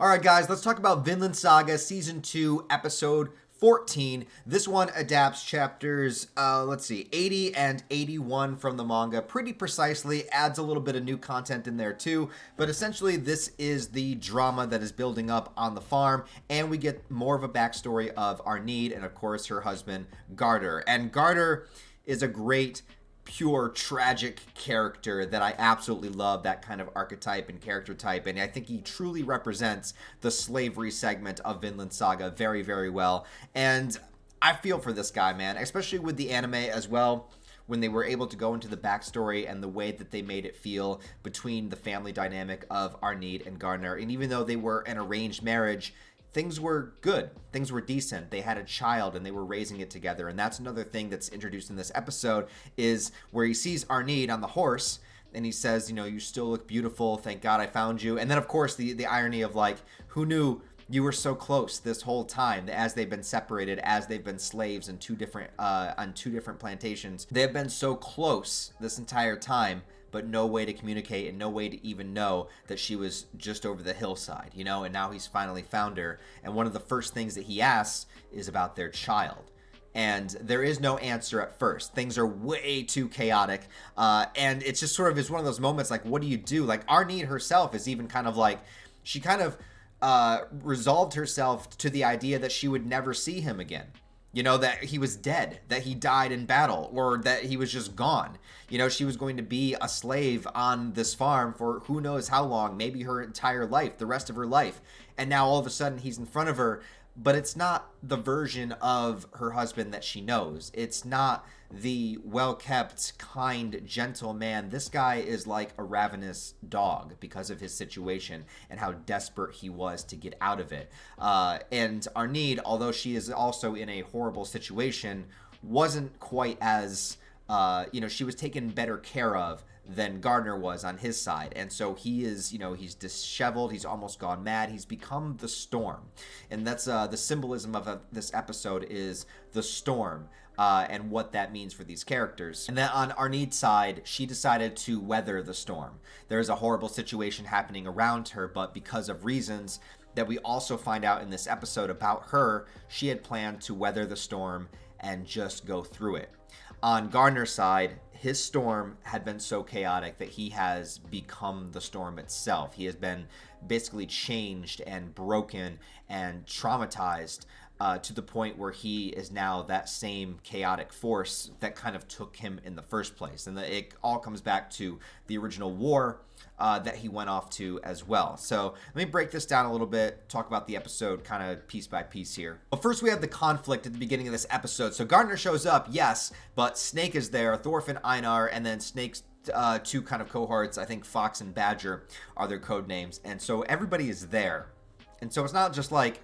Alright guys, let's talk about Vinland Saga Season 2, Episode 14. This one adapts chapters, 80 and 81 from the manga pretty precisely, adds a little bit of new content in there too, but essentially this is the drama that is building up on the farm, and we get more of a backstory of Arnheid and of course her husband, Garter. And Garter is a great pure tragic character that I absolutely love, that kind of archetype and character type, and I think he truly represents the slavery segment of Vinland Saga very, very well. And I feel for this guy, man, especially with the anime as well, when they were able to go into the backstory and the way that they made it feel between the family dynamic of Arnheid and Gardner. And even though they were an arranged marriage, things were good. Things were decent. They had a child and they were raising it together. And that's another thing that's introduced in this episode, is where he sees Arnheid on the horse and he says, you know, you still look beautiful. Thank God I found you. And then, of course, the irony of, like, who knew you were so close this whole time, as they've been separated, as they've been slaves in on two different plantations. They have been so close this entire time, but no way to communicate and no way to even know that she was just over the hillside, you know? And now he's finally found her. And one of the first things that he asks is about their child. And there is no answer at first. Things are way too chaotic. And it's just sort of is one of those moments, like, what do you do? Like, Arnheid herself is even kind of like, she kind of resolved herself to the idea that she would never see him again. You know, that he was dead, that he died in battle, or that he was just gone. You know, she was going to be a slave on this farm for who knows how long, maybe her entire life, the rest of her life. And now all of a sudden he's in front of her, but it's not the version of her husband that she knows. It's not the well-kept, kind, gentle man. This guy is like a ravenous dog because of his situation and how desperate he was to get out of it. And Arnheid, although she is also in a horrible situation, wasn't quite as, she was taken better care of than Gardner was on his side. And so he is, he's disheveled, he's almost gone mad, he's become the storm. And that's the symbolism of this episode is the storm, and what that means for these characters. And then on Arneid's side, she decided to weather the storm. There is a horrible situation happening around her, but because of reasons that we also find out in this episode about her, she had planned to weather the storm and just go through it. On Gardner's side, his storm had been so chaotic that he has become the storm itself. He has been basically changed and broken and traumatized to the point where he is now that same chaotic force that kind of took him in the first place. And it all comes back to the original war that he went off to as well. So let me break this down a little bit, talk about the episode kind of piece by piece here. Well, first we have the conflict at the beginning of this episode. So Gardner shows up, yes, but Snake is there, Thorfinn, Einar, and then Snake's two kind of cohorts, I think Fox and Badger are their code names. And so everybody is there. And so it's not just like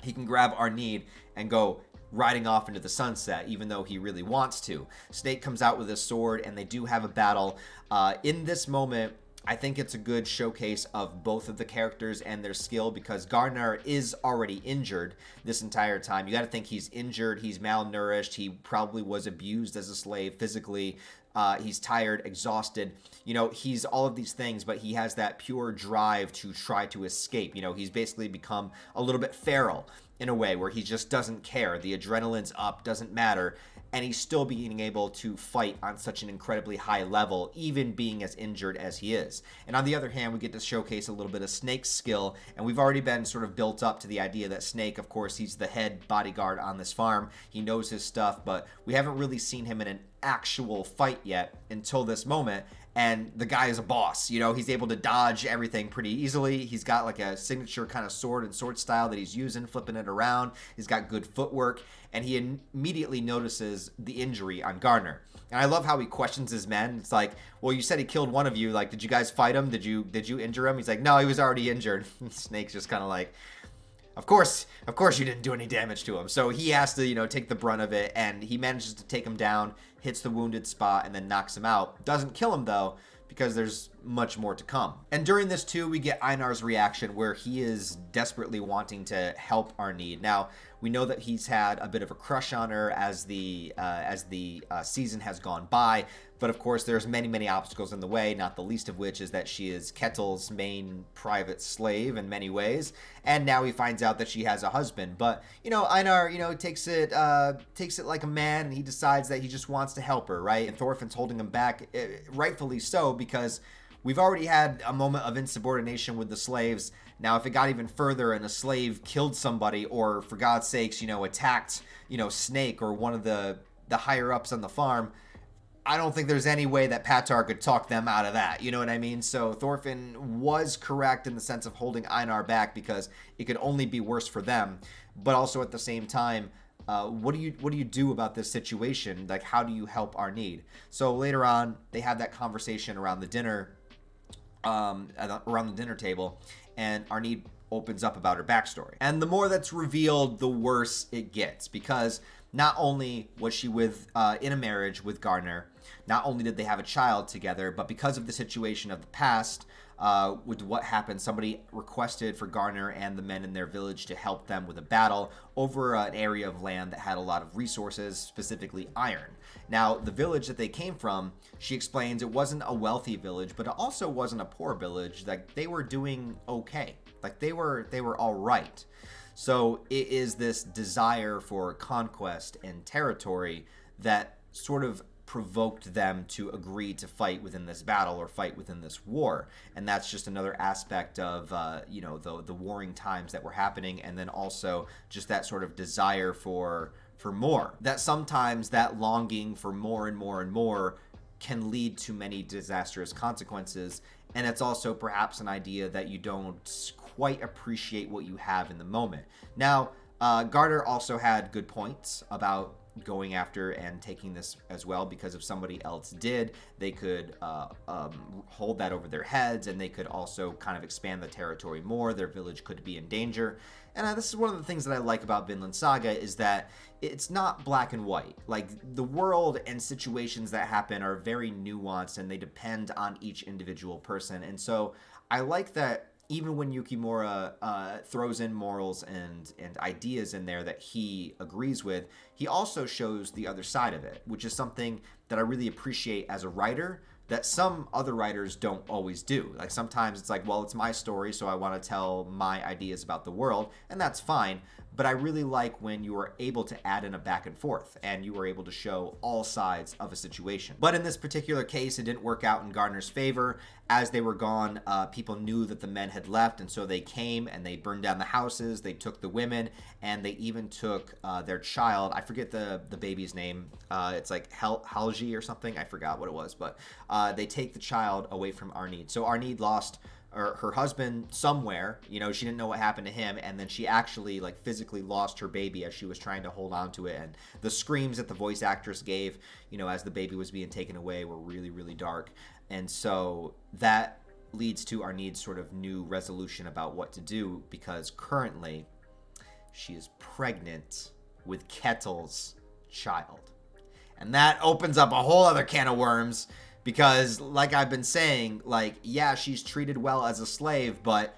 he can grab Arnheid and go riding off into the sunset, even though he really wants to. Snake comes out with his sword, and they do have a battle. In this moment, I think it's a good showcase of both of the characters and their skill, because Gardner is already injured this entire time. You got to think he's injured, he's malnourished, he probably was abused as a slave physically. He's tired, exhausted. He's all of these things, but he has that pure drive to try to escape. He's basically become a little bit feral in a way where he just doesn't care. The adrenaline's up, doesn't matter. And he's still being able to fight on such an incredibly high level, even being as injured as he is. And on the other hand, we get to showcase a little bit of Snake's skill, and we've already been sort of built up to the idea that Snake, of course, he's the head bodyguard on this farm. He knows his stuff, but we haven't really seen him in an actual fight yet until this moment. And the guy is a boss. He's able to dodge everything pretty easily. He's got like a signature kind of sword and sword style that he's using, flipping it around. He's got good footwork, and he immediately notices the injury on Gardner. And I love how he questions his men. It's like, well, you said he killed one of you. Like, did you guys fight him? Did you injure him? He's like, no, he was already injured. Snake's just kind of like, Of course you didn't do any damage to him. So he has to, take the brunt of it, and he manages to take him down, hits the wounded spot, and then knocks him out. Doesn't kill him, though, because there's much more to come. And during this too, we get Einar's reaction where he is desperately wanting to help Arnheid. Now, we know that he's had a bit of a crush on her as the season has gone by, but of course there's many obstacles in the way, not the least of which is that she is Ketil's main private slave in many ways, and now he finds out that she has a husband. But Einar, takes it like a man, and he decides that he just wants to help her, right? And Thorfinn's holding him back, rightfully so, because we've already had a moment of insubordination with the slaves. Now, if it got even further and a slave killed somebody, or for God's sakes, attacked, Snake or one of the higher ups on the farm, I don't think there's any way that Patar could talk them out of that. You know what I mean? So Thorfinn was correct in the sense of holding Einar back because it could only be worse for them. But also at the same time, what do you do about this situation? Like, how do you help Arnheid? So later on, they have that conversation around the dinner table, and Arnheid opens up about her backstory. And the more that's revealed, the worse it gets, because not only was she in a marriage with Gardner, not only did they have a child together, but because of the situation of the past, with what happened, somebody requested for Gardner and the men in their village to help them with a battle over an area of land that had a lot of resources, specifically iron. Now, the village that they came from, she explains, it wasn't a wealthy village, but it also wasn't a poor village. Like, they were doing okay. Like, they were all right. So it is this desire for conquest and territory that sort of provoked them to agree to fight within this battle or fight within this war. And that's just another aspect of, the warring times that were happening, and then also just that sort of desire for more. That sometimes that longing for more and more and more can lead to many disastrous consequences. And it's also perhaps an idea that you don't quite appreciate what you have in the moment. Now, Gardner also had good points about going after and taking this as well, because if somebody else did, they could hold that over their heads, and they could also kind of expand the territory more. Their village could be in danger. And this is one of the things that I like about Vinland Saga, is that it's not black and white. Like, the world and situations that happen are very nuanced, and they depend on each individual person. And so I like that even when Yukimura throws in morals and ideas in there that he agrees with, he also shows the other side of it, which is something that I really appreciate as a writer that some other writers don't always do. Like, sometimes it's like, well, it's my story, so I want to tell my ideas about the world, and that's fine. But I really like when you are able to add in a back and forth, and you are able to show all sides of a situation. But in this particular case, it didn't work out in Gardner's favor. As they were gone, people knew that the men had left, and so they came and they burned down the houses, they took the women, and they even took their child. I forget the baby's name. It's like Halji or something. I forgot what it was, but they take the child away from Arnheid. So Arnheid lost her husband somewhere. She didn't know what happened to him, and then she actually physically lost her baby as she was trying to hold on to it. And the screams that the voice actress gave, as the baby was being taken away, were really, really dark. And so that leads to Arnheid's sort of new resolution about what to do, because currently she is pregnant with Ketil's child. And that opens up a whole other can of worms, because like I've been saying, yeah, she's treated well as a slave, but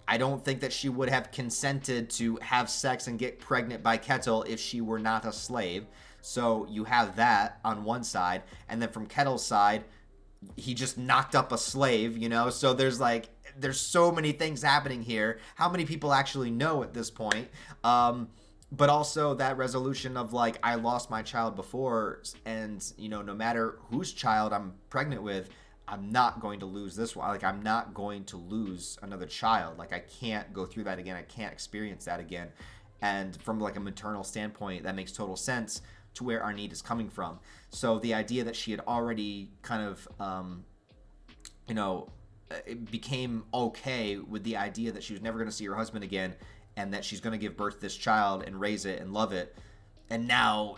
I don't think that she would have consented to have sex and get pregnant by Ketil if she were not a slave. So you have that on one side, and then from Ketil's side, he just knocked up a slave, so there's so many things happening here. How many people actually know at this point? But also that resolution of I lost my child before, and no matter whose child I'm pregnant with, I'm not going to lose this one. I'm not going to lose another child. I can't go through that again. I can't experience that again. And from a maternal standpoint, that makes total sense to where Arnheid is coming from. So the idea that she had already kind of, it became okay with the idea that she was never going to see her husband again, and that she's going to give birth to this child and raise it and love it. And now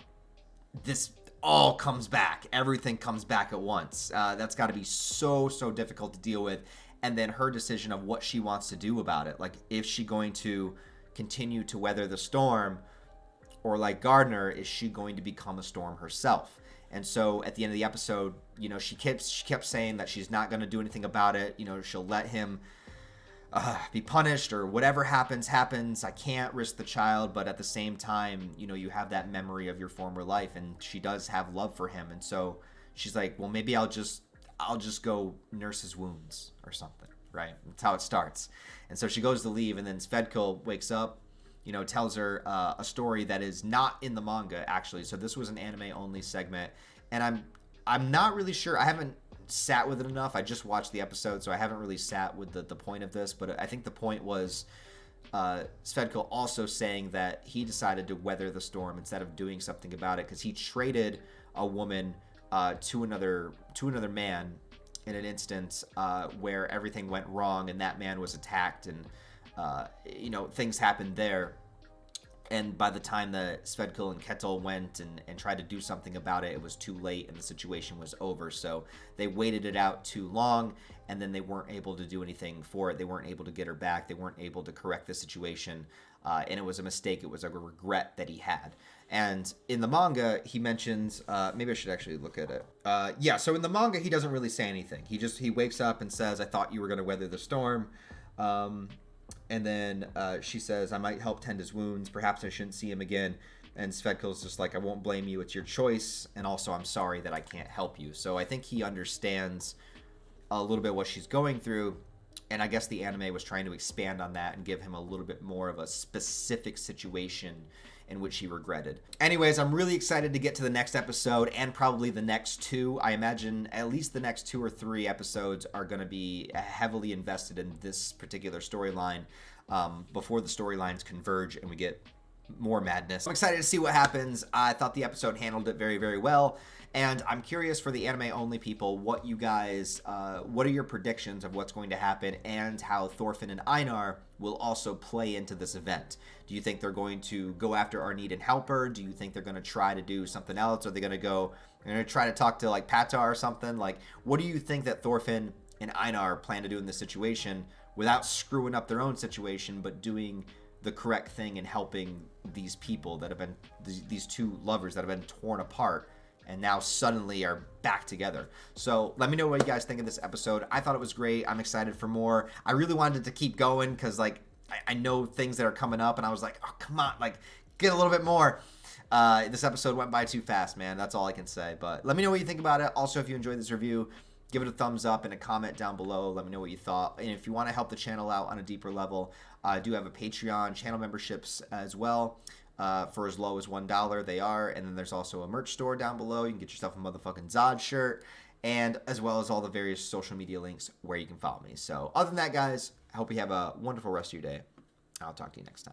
this all comes back. Everything comes back at once. That's got to be so difficult to deal with. And then her decision of what she wants to do about it. Is she going to continue to weather the storm, or like Gardner, is she going to become a storm herself? And so at the end of the episode, you know, she kept saying that she's not going to do anything about it. You know, she'll let him be punished, or whatever happens. I can't risk the child, but at the same time, you know, you have that memory of your former life, and she does have love for him. And so she's like, well, maybe I'll just go nurse his wounds or something, right? That's how it starts. And so she goes to leave, and then Svedkil wakes up, you know, tells her a story that is not in the manga, actually. So this was an anime-only segment, and I'm not really sure. I haven't sat with it enough. I just watched the episode, so I haven't really sat with the point of this, but I think the point was Svedkil also saying that he decided to weather the storm instead of doing something about it, because he traded a woman to another man in an instance where everything went wrong, and that man was attacked, and you know, things happened there. And by the time that Svedkil and Ketil went and tried to do something about it, it was too late and the situation was over. So they waited it out too long, and then they weren't able to do anything for it. They weren't able to get her back. They weren't able to correct the situation. And it was a mistake. It was a regret that he had. And in the manga, he mentions, maybe I should actually look at it. Yeah, so in the manga, he doesn't really say anything. He wakes up and says, I thought you were going to weather the storm. And then she says, I might help tend his wounds. Perhaps I shouldn't see him again. And Svedkil's just like, I won't blame you. It's your choice. And also, I'm sorry that I can't help you. So I think he understands a little bit what she's going through. And I guess the anime was trying to expand on that and give him a little bit more of a specific situation in which he regretted. Anyways, I'm really excited to get to the next episode, and probably the next two. I imagine at least the next 2 or 3 episodes are going to be heavily invested in this particular storyline before the storylines converge and we get more madness. I'm excited to see what happens. I thought the episode handled it very, very well. And I'm curious, for the anime-only people, what you guys, what are your predictions of what's going to happen, and how Thorfinn and Einar will also play into this event? Do you think they're going to go after Arnheid and help her? Do you think they're going to try to do something else? Are they going to try to talk to like Pata or something? Like, what do you think that Thorfinn and Einar plan to do in this situation without screwing up their own situation, but doing the correct thing and helping these people that have been, these two lovers that have been torn apart and now suddenly are back together? So let me know what you guys think of this episode. I thought it was great. I'm excited for more. I really wanted to keep going because, like, I know things that are coming up, and I was like, oh, come on, like, get a little bit more. This episode went by too fast, man. That's all I can say. But let me know what you think about it. Also, if you enjoyed this review, give it a thumbs up and a comment down below. Let me know what you thought. And if you want to help the channel out on a deeper level, I do have a Patreon, channel memberships as well. For as low as $1 they are. And then there's also a merch store down below. You can get yourself a motherfucking Zod shirt, and as well as all the various social media links where you can follow me. So other than that, guys, I hope you have a wonderful rest of your day. I'll talk to you next time.